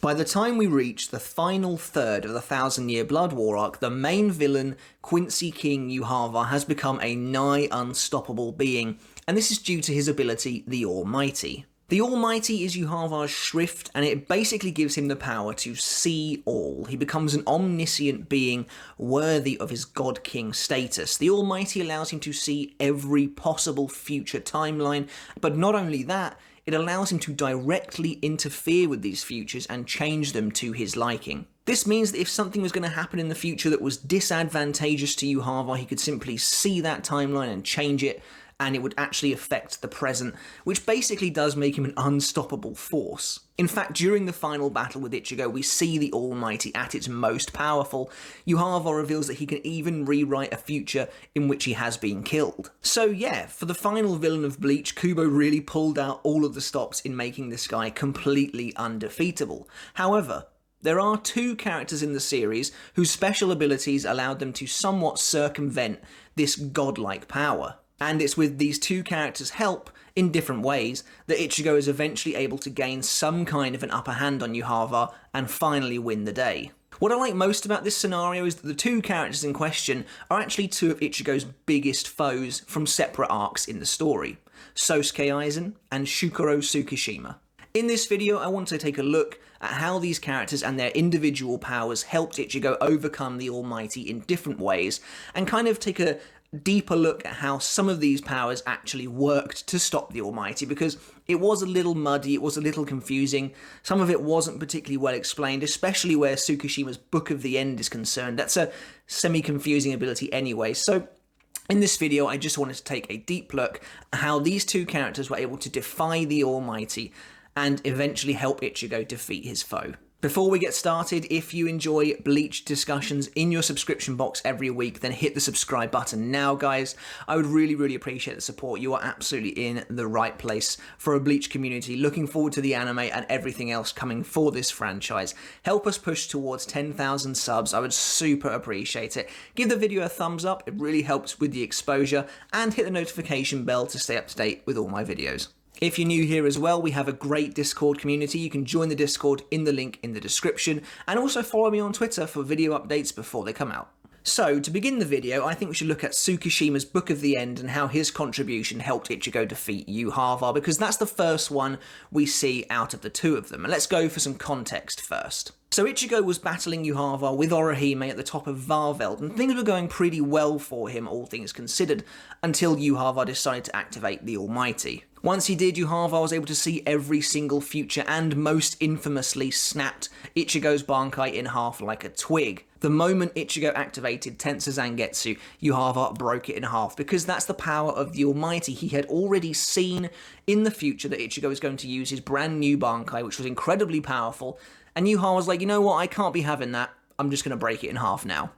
By the time we reach the final third of the Thousand Year Blood War arc, the main villain, Quincy King Yhwach, has become a nigh unstoppable being, and this is due to his ability, the Almighty. The Almighty is Yhwach's shrift, and it basically gives him the power to see all. He becomes an omniscient being worthy of his God King status. The Almighty allows him to see every possible future timeline, but not only that, it allows him to directly interfere with these futures and change them to his liking. This means that if something was going to happen in the future that was disadvantageous to Yhwach, he could simply see that timeline and change it, and it would actually affect the present, which basically does make him an unstoppable force. In fact, during the final battle with Ichigo, we see the Almighty at its most powerful. Yhwach reveals that he can even rewrite a future in which he has been killed. So yeah, for the final villain of Bleach, Kubo really pulled out all of the stops in making this guy completely undefeatable. However, there are two characters in the series whose special abilities allowed them to somewhat circumvent this godlike power. And it's with these two characters' help, in different ways, that Ichigo is eventually able to gain some kind of an upper hand on Yhwach and finally win the day. What I like most about this scenario is that the two characters in question are actually two of Ichigo's biggest foes from separate arcs in the story, Sosuke Aizen and Shukuro Tsukishima. In this video, I want to take a look at how these characters and their individual powers helped Ichigo overcome the Almighty in different ways, and kind of take a deeper look at how some of these powers actually worked to stop the Almighty, because it was a little muddy, it was a little confusing, some of it wasn't particularly well explained, especially where Tsukishima's Book of the End is concerned. That's a semi-confusing ability anyway, so in this video I just wanted to take a deep look at how these two characters were able to defy the Almighty and eventually help Ichigo defeat his foe. Before we get started, if you enjoy Bleach discussions in your subscription box every week, then hit the subscribe button now, guys. I would really appreciate the support. You are absolutely in the right place for a Bleach community. Looking forward to the anime and everything else coming for this franchise. Help us push towards 10,000 subs. I would super appreciate it. Give the video a thumbs up. It really helps with the exposure, and hit the notification bell to stay up to date with all my videos. If you're new here as well, we have a great Discord community. You can join the Discord in the link in the description, and also follow me on Twitter for video updates before they come out. So, to begin the video, I think we should look at Tsukishima's Book of the End and how his contribution helped Ichigo defeat Yhwach, because that's the first one we see out of the two of them. And let's go for some context first. So Ichigo was battling Yhwach with Orihime at the top of Varveld, and things were going pretty well for him, all things considered, until Yhwach decided to activate the Almighty. Once he did, Yhwach was able to see every single future, and most infamously snapped Ichigo's Bankai in half like a twig. The moment Ichigo activated Tensei Zangetsu, Yhwach broke it in half, because that's the power of the Almighty. He had already seen in the future that Ichigo was going to use his brand new Bankai, which was incredibly powerful, and Yhwach was like, you know what, I can't be having that, I'm just going to break it in half now.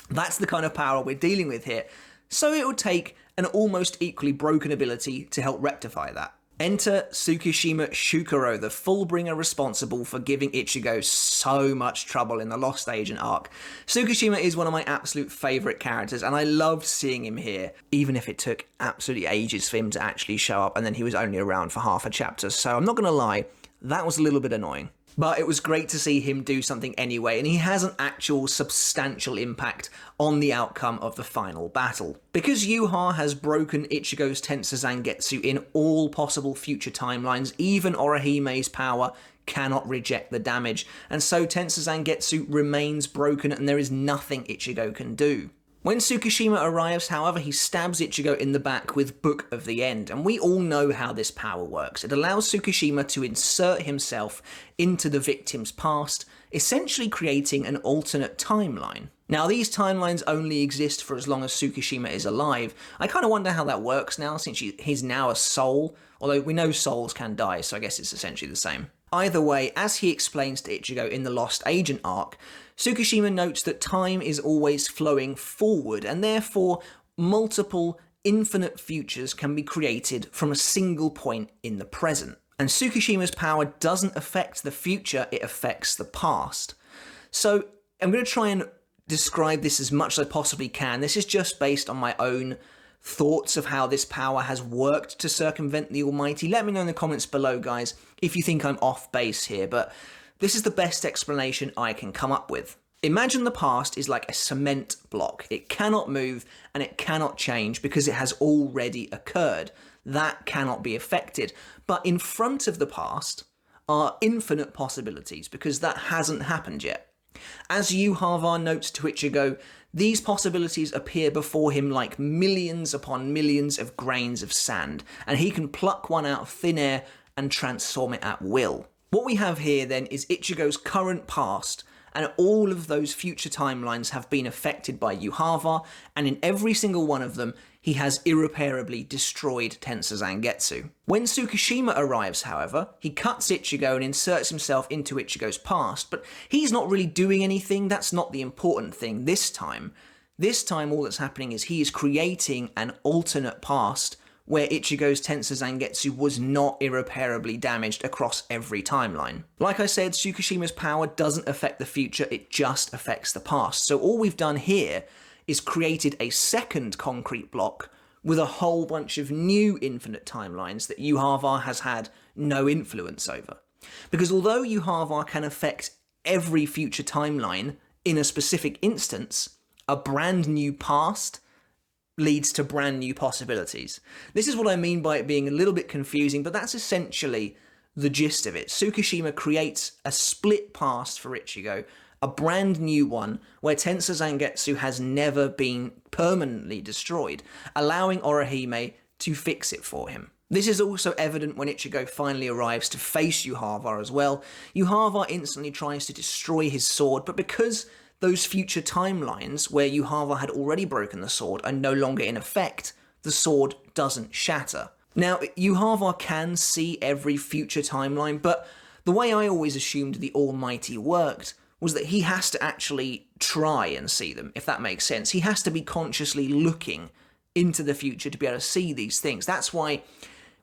That's the kind of power we're dealing with here. So it would take an almost equally broken ability to help rectify that. Enter Tsukishima Shukuro, the Fullbringer responsible for giving Ichigo so much trouble in the Lost Agent arc. Tsukishima is one of my absolute favourite characters, and I loved seeing him here, even if it took absolutely ages for him to actually show up, and then he was only around for half a chapter, so I'm not going to lie, that was a little bit annoying. But it was great to see him do something anyway, and he has an actual substantial impact on the outcome of the final battle. Because Yhwach has broken Ichigo's Tensei Zangetsu in all possible future timelines, even Orihime's power cannot reject the damage, and so Tensei Zangetsu remains broken and there is nothing Ichigo can do. When Tsukishima arrives, however, he stabs Ichigo in the back with Book of the End, and we all know how this power works. It allows Tsukishima to insert himself into the victim's past, essentially creating an alternate timeline. Now, these timelines only exist for as long as Tsukishima is alive. I kind of wonder how that works now, since he's now a soul, although we know souls can die, so I guess it's essentially the same. Either way, as he explains to Ichigo in the Lost Agent arc, Tsukishima notes that time is always flowing forward, and therefore multiple infinite futures can be created from a single point in the present. And Tsukishima's power doesn't affect the future, it affects the past. So I'm going to try and describe this as much as I possibly can. This is just based on my own thoughts of how this power has worked to circumvent the Almighty. Let me know in the comments below, guys, if you think I'm off base here, but This is the best explanation I can come up with. Imagine the past is like a cement block. It cannot move and it cannot change because it has already occurred. That cannot be affected. But in front of the past are infinite possibilities because that hasn't happened yet. As Yhwach notes to Ichigo, these possibilities appear before him like millions upon millions of grains of sand, and he can pluck one out of thin air and transform it at will. What we have here then is Ichigo's current past, and all of those future timelines have been affected by Yhwach, and in every single one of them, he has irreparably destroyed Tensei Zangetsu. When Tsukishima arrives, however, he cuts Ichigo and inserts himself into Ichigo's past, but he's not really doing anything. That's not the important thing this time. This time, all that's happening is he is creating an alternate past where Ichigo's Tensei Zangetsu was not irreparably damaged across every timeline. Like I said, Tsukishima's power doesn't affect the future, it just affects the past. So all we've done here is created a second concrete block with a whole bunch of new infinite timelines that Yhwach has had no influence over. Because although Yhwach can affect every future timeline in a specific instance, a brand new past leads to brand new possibilities. This is what I mean by it being a little bit confusing, but that's essentially the gist of it. Tsukishima creates a split past for Ichigo, a brand new one where Tensei Zangetsu has never been permanently destroyed, allowing Orihime to fix it for him. This is also evident when Ichigo finally arrives to face Yhwach as well. Yhwach instantly tries to destroy his sword, but because those future timelines where Yhwach had already broken the sword are no longer in effect, the sword doesn't shatter. Now, Yhwach can see every future timeline, but the way I always assumed the Almighty worked was that he has to actually try and see them, if that makes sense. He has to be consciously looking into the future to be able to see these things. That's why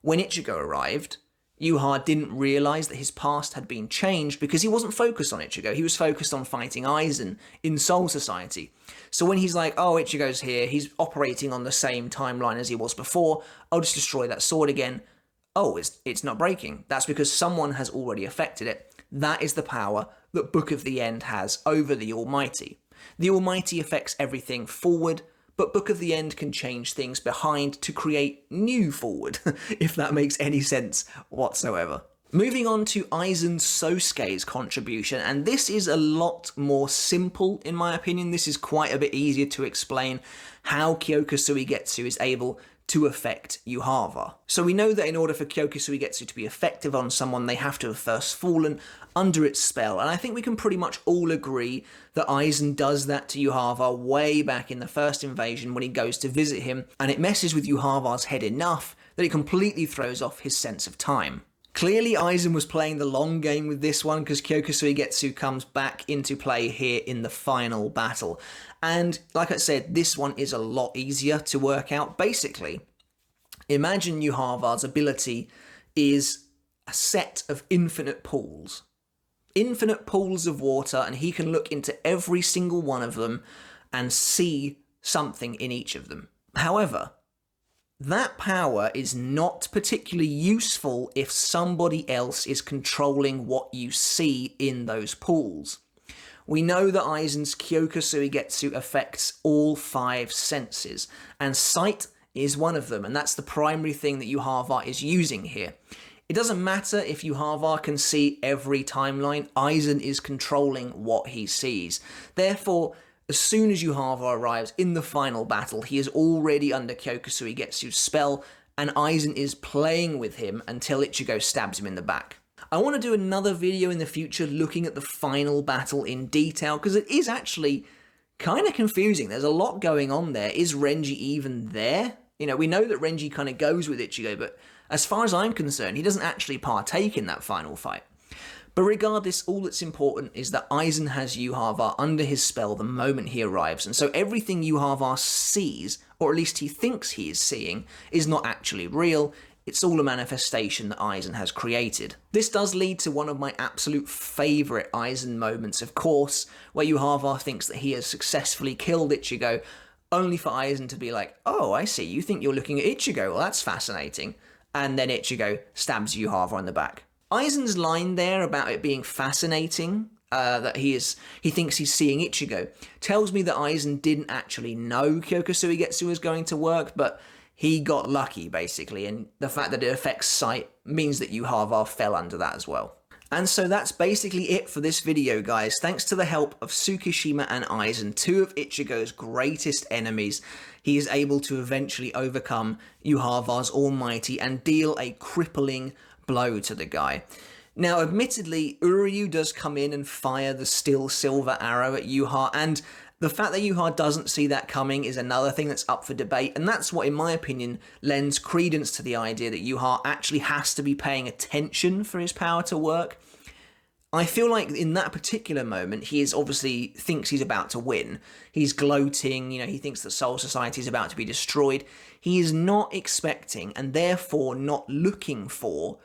when Ichigo arrived, Yhwach didn't realise that his past had been changed because he wasn't focused on Ichigo. He was focused on fighting Aizen in Soul Society. So when he's like, oh, Ichigo's here, he's operating on the same timeline as he was before, I'll just destroy that sword again. Oh, it's not breaking. That's because someone has already affected it. That is the power that Book of the End has over the Almighty. The Almighty affects everything forward, but Book of the End can change things behind to create new forward, if that makes any sense whatsoever. Moving on to Aizen Sosuke's contribution, and this is a lot more simple in my opinion. This is quite a bit easier to explain how Kyokusui is able to affect Yhwach. So we know that in order for Kyokusui to be effective on someone, they have to have first fallen under its spell, and I think we can pretty much all agree that Aizen does that to Yhwach way back in the first invasion when he goes to visit him, and it messes with Yhwach's head enough that it completely throws off his sense of time. Clearly Aizen was playing the long game with this one because Kyokusui comes back into play here in the final battle. And like I said, this one is a lot easier to work out. Basically, imagine Yhwach's ability is a set of infinite pools. Infinite pools of water, and he can look into every single one of them and see something in each of them. However, that power is not particularly useful if somebody else is controlling what you see in those pools. We know that Aizen's Kyokusui affects all 5 senses, and sight is one of them, and that's the primary thing that Yhwach is using here. It doesn't matter if Yhwach can see every timeline, Aizen is controlling what he sees. Therefore, as soon as Yhwach arrives in the final battle, he is already under Kyokusui spell, and Aizen is playing with him until Ichigo stabs him in the back. I want to do another video in the future looking at the final battle in detail, because it is actually kind of confusing. There's a lot going on there. Is Renji even there? You know, we know that Renji kind of goes with Ichigo, but as far as I'm concerned, he doesn't actually partake in that final fight. But regardless, all that's important is that Aizen has Yhwach under his spell the moment he arrives, and so everything Yhwach sees, or at least he thinks he is seeing, is not actually real. It's all a manifestation that Aizen has created. This does lead to one of my absolute favourite Aizen moments, of course, where Yhwach thinks that he has successfully killed Ichigo, only for Aizen to be like, oh, I see, you think you're looking at Ichigo, well that's fascinating. And then Ichigo stabs Yhwach in the back. Aizen's line there about it being fascinating, that he thinks he's seeing Ichigo, tells me that Aizen didn't actually know Kyokusui Getsu was going to work, but he got lucky, basically, and the fact that it affects sight means that Yhwach fell under that as well. And so that's basically it for this video, guys. Thanks to the help of Tsukishima and Aizen, two of Ichigo's greatest enemies, he is able to eventually overcome Yhwach's almighty and deal a crippling blow to the guy. Now, admittedly, Uryu does come in and fire the still silver arrow at Yhwach, and the fact that Yhwach doesn't see that coming is another thing that's up for debate, and that's what, in my opinion, lends credence to the idea that Yhwach actually has to be paying attention for his power to work. I feel like in that particular moment, he is obviously thinks he's about to win. He's gloating, you know, he thinks that Soul Society is about to be destroyed. He is not expecting, and therefore not looking for,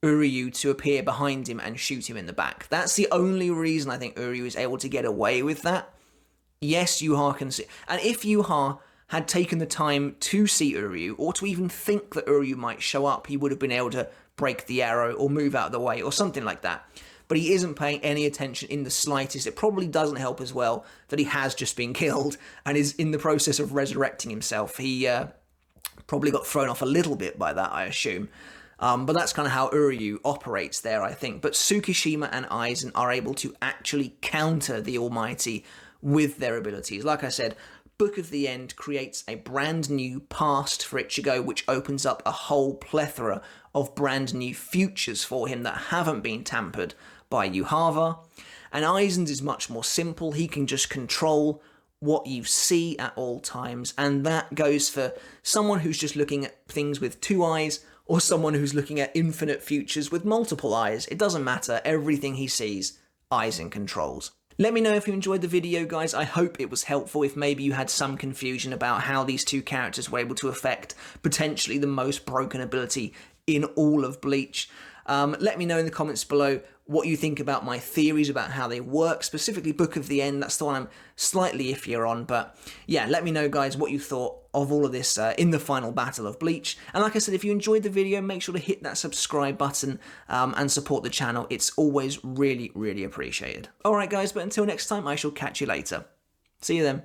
Uryu to appear behind him and shoot him in the back. That's the only reason I think Uryu is able to get away with that. Yes, Yhwach can see, and if Yhwach had taken the time to see Uryu, or to even think that Uryu might show up, he would have been able to break the arrow or move out of the way or something like that. But he isn't paying any attention in the slightest. It probably doesn't help as well that he has just been killed and is in the process of resurrecting himself. He probably got thrown off a little bit by that, I assume. But that's kind of how Uryu operates there, I think. But Tsukishima and Aizen are able to actually counter the Almighty with their abilities. Like I said, Book of the End creates a brand new past for Ichigo, which opens up a whole plethora of brand new futures for him that haven't been tampered by Yhwach. And Aizen's is much more simple. He can just control what you see at all times, and that goes for someone who's just looking at things with two eyes, or someone who's looking at infinite futures with multiple eyes. It doesn't matter. Everything he sees, Aizen controls. Let me know if you enjoyed the video, guys. I hope it was helpful. If maybe you had some confusion about how these two characters were able to affect potentially the most broken ability in all of Bleach. Let me know in the comments below what you think about my theories about how they work, specifically Book of the End. That's the one I'm slightly iffier on, but yeah, let me know, guys, what you thought of all of this in the final battle of Bleach. And like I said, if you enjoyed the video, make sure to hit that subscribe button and support the channel. It's always really, really appreciated. Alright, guys, but until next time, I shall catch you later. See you then.